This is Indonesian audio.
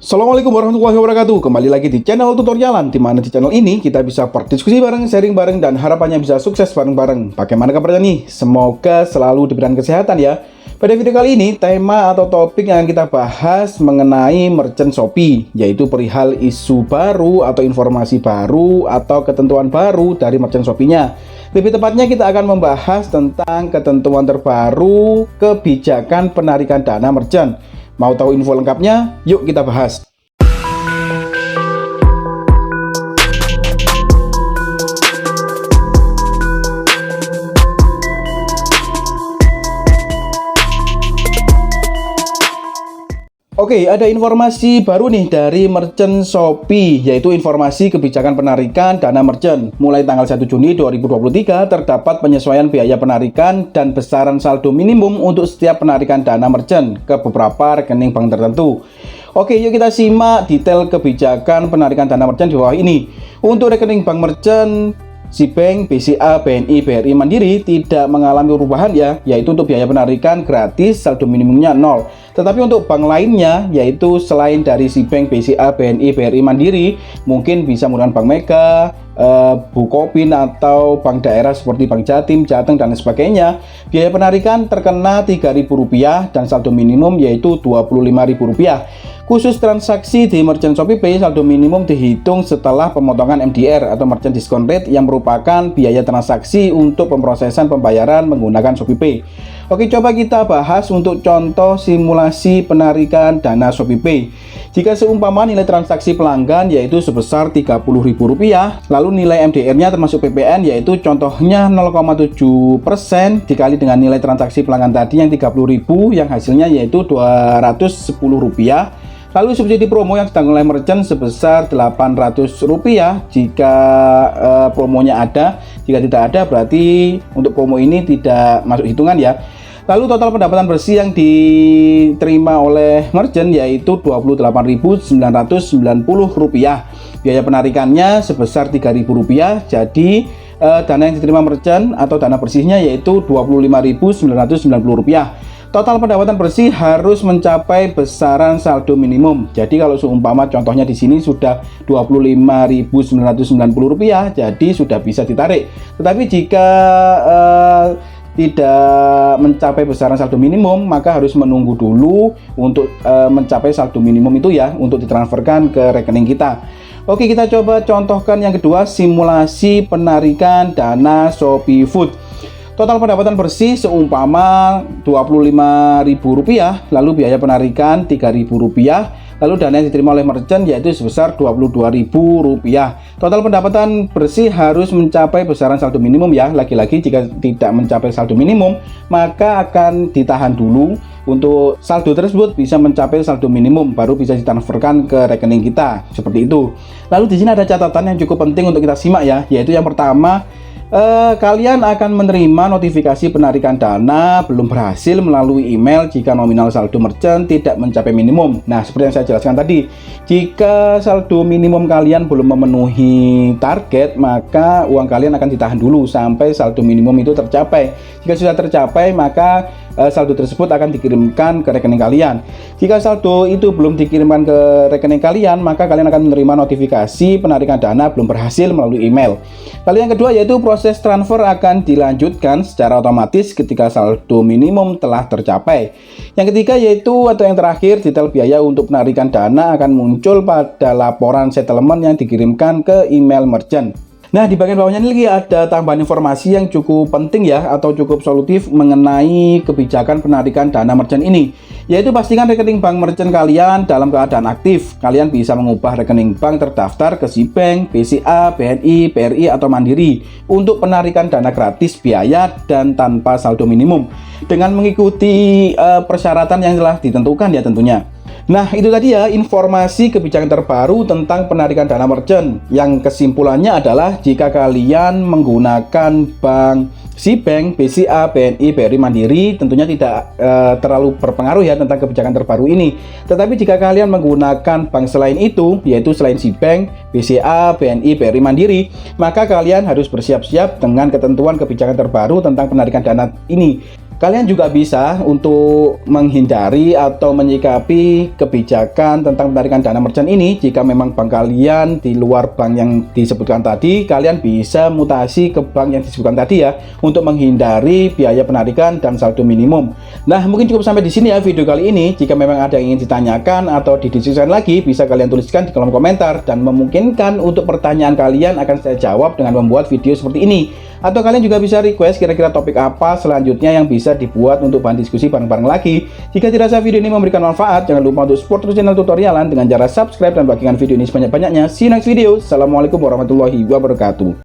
Assalamualaikum warahmatullahi wabarakatuh. Kembali lagi di channel tutorialan, di mana di channel ini kita bisa berdiskusi bareng, sharing bareng, dan harapannya bisa sukses bareng-bareng. Bagaimana kabarnya nih? Semoga selalu diberikan kesehatan ya. Pada video kali ini, tema atau topik yang kita bahas mengenai merchant Shopee, yaitu perihal isu baru atau informasi baru atau ketentuan baru dari merchant Shopee-nya. Lebih tepatnya kita akan membahas tentang ketentuan terbaru kebijakan penarikan dana merchant. Mau tahu info lengkapnya? Yuk kita bahas. Oke, ada informasi baru nih dari merchant Shopee, yaitu informasi kebijakan penarikan dana merchant. Mulai tanggal 1 Juni 2023 terdapat penyesuaian biaya penarikan dan besaran saldo minimum untuk setiap penarikan dana merchant ke beberapa rekening bank tertentu. Oke, yuk kita simak detail kebijakan penarikan dana merchant di bawah ini. Untuk rekening bank merchant SIBank, BCA, BNI, BRI Mandiri tidak mengalami perubahan ya, yaitu untuk biaya penarikan gratis, saldo minimumnya 0. Tetapi untuk bank lainnya, yaitu selain dari SIBank, BCA, BNI, BRI Mandiri, mungkin bisa menggunakan Bank Mega, Bukopin atau bank daerah seperti Bank Jatim, Jateng, dan sebagainya. Biaya penarikan terkena Rp3.000 dan saldo minimum yaitu Rp25.000. Khusus transaksi di merchant ShopeePay, saldo minimum dihitung setelah pemotongan MDR atau merchant discount rate yang merupakan biaya transaksi untuk pemrosesan pembayaran menggunakan ShopeePay. Oke, coba kita bahas untuk contoh simulasi penarikan dana ShopeePay. Jika seumpama nilai transaksi pelanggan yaitu sebesar Rp30.000, lalu nilai MDR-nya termasuk PPN yaitu contohnya 0,7% dikali dengan nilai transaksi pelanggan tadi yang Rp30.000 yang hasilnya yaitu Rp210. Lalu subsidi promo yang ditanggung oleh merchant sebesar Rp800 jika promonya ada. Jika tidak ada berarti untuk promo ini tidak masuk hitungan ya. Lalu total pendapatan bersih yang diterima oleh merchant yaitu Rp28.990. Biaya penarikannya sebesar Rp3.000. Jadi dana yang diterima merchant atau dana bersihnya yaitu Rp25.990. Total pendapatan bersih harus mencapai besaran saldo minimum. Jadi kalau seumpama contohnya di sini sudah Rp25.990, jadi sudah bisa ditarik. Tetapi jika tidak mencapai besaran saldo minimum, maka harus menunggu dulu untuk mencapai saldo minimum itu ya, untuk ditransferkan ke rekening kita. Oke, kita coba contohkan yang kedua, simulasi penarikan dana Shopee Food. Total pendapatan bersih seumpama Rp25.000, lalu biaya penarikan Rp3.000, lalu dana yang diterima oleh merchant yaitu sebesar Rp22.000. Total pendapatan bersih harus mencapai besaran saldo minimum ya. Lagi-lagi jika tidak mencapai saldo minimum, maka akan ditahan dulu untuk saldo tersebut bisa mencapai saldo minimum, baru bisa ditransferkan ke rekening kita. Seperti itu. Lalu di sini ada catatan yang cukup penting untuk kita simak ya, yaitu yang pertama, kalian akan menerima notifikasi penarikan dana belum berhasil melalui email jika nominal saldo merchant tidak mencapai minimum. Nah, seperti yang saya jelaskan tadi, jika saldo minimum kalian belum memenuhi target, maka uang kalian akan ditahan dulu sampai saldo minimum itu tercapai. Jika sudah tercapai, maka saldo tersebut akan dikirimkan ke rekening kalian. Jika saldo itu belum dikirimkan ke rekening kalian, maka kalian akan menerima notifikasi penarikan dana belum berhasil melalui email. Lalu yang kedua yaitu proses transfer akan dilanjutkan secara otomatis ketika saldo minimum telah tercapai. Yang ketiga yaitu atau yang terakhir, detail biaya untuk penarikan dana akan muncul pada laporan settlement yang dikirimkan ke email merchant. Nah, di bagian bawahnya ini lagi ada tambahan informasi yang cukup penting ya, atau cukup solutif mengenai kebijakan penarikan dana merchant ini, yaitu pastikan rekening bank merchant kalian dalam keadaan aktif. Kalian bisa mengubah rekening bank terdaftar ke SIBank, BCA, BNI, BRI, atau Mandiri untuk penarikan dana gratis biaya dan tanpa saldo minimum dengan mengikuti persyaratan yang telah ditentukan ya tentunya. Nah, itu tadi ya informasi kebijakan terbaru tentang penarikan dana merchant. Yang kesimpulannya adalah jika kalian menggunakan bank SIBank, BCA, BNI, BRI Mandiri tentunya tidak terlalu berpengaruh ya tentang kebijakan terbaru ini. Tetapi jika kalian menggunakan bank selain itu, yaitu selain SIBank, BCA, BNI, BRI Mandiri, maka kalian harus bersiap-siap dengan ketentuan kebijakan terbaru tentang penarikan dana ini. Kalian juga bisa untuk menghindari atau menyikapi kebijakan tentang penarikan dana merchant ini. Jika memang bank kalian di luar bank yang disebutkan tadi, kalian bisa mutasi ke bank yang disebutkan tadi ya, untuk menghindari biaya penarikan dan saldo minimum. Nah, mungkin cukup sampai di sini ya video kali ini. Jika memang ada yang ingin ditanyakan atau didiskusikan lagi, bisa kalian tuliskan di kolom komentar, dan memungkinkan untuk pertanyaan kalian akan saya jawab dengan membuat video seperti ini. Atau kalian juga bisa request kira-kira topik apa selanjutnya yang bisa dibuat untuk bahan diskusi bareng-bareng lagi. Jika dirasa video ini memberikan manfaat, jangan lupa untuk support terus channel tutorialan dengan cara subscribe dan bagikan video ini sebanyak-banyaknya. See you next video. Assalamualaikum warahmatullahi wabarakatuh.